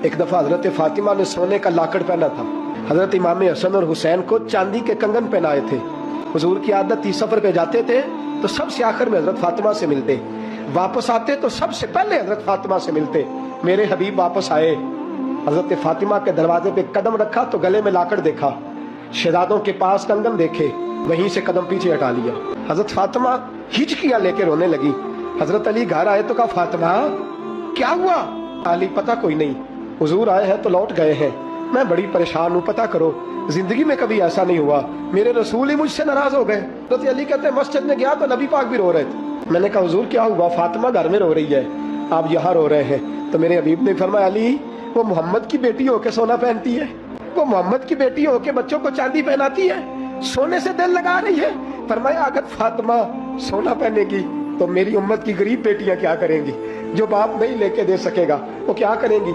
एक दफा हजरत फातिमा ने सोने का लाकड़ पहना था। हजरत इमाम हसन और हुसैन को चांदी के कंगन पहनाए थे। हुजूर की आदत थी, सफर पे जाते थे तो सबसे आखिर में हजरत फातिमा से मिलते, वापस आते तो सबसे पहले हजरत फातिमा से मिलते। मेरे हबीब वापस आए, हजरत फातिमा के दरवाजे पे कदम रखा तो गले में लाकड़ देखा, शहजादों के पास कंगन देखे, वहीं से कदम पीछे हटा लिया। हजरत फातिमा हिचकियां लेके रोने लगी। हजरत अली घर आए तो कहा, फातिमा क्या हुआ? अली, पता कोई नहीं, हुजूर आए हैं तो लौट गए हैं, मैं बड़ी परेशान हूँ, पता करो, जिंदगी में कभी ऐसा नहीं हुआ, मेरे रसूल ही मुझसे नाराज हो गए। हजरत अली कहते हैं मस्जिद में गया तो नबी पाक भी रो रहे थे। मैंने कहा हुजूर क्या हुआ? फातिमा घर में रो रही है, आप यहाँ रो रहे हैं। तो मेरे हबीब ने फरमाया, अली वो मोहम्मद की बेटी होके सोना पहनती है, वो मोहम्मद की बेटी होके बच्चों को चांदी पहनाती है, सोने से दिल लगा रही है। फरमाया अगर फातिमा सोना पहनेगी तो मेरी उम्मत की गरीब बेटियां क्या करेंगी? जो बाप नहीं लेके दे सकेगा वो क्या करेंगी?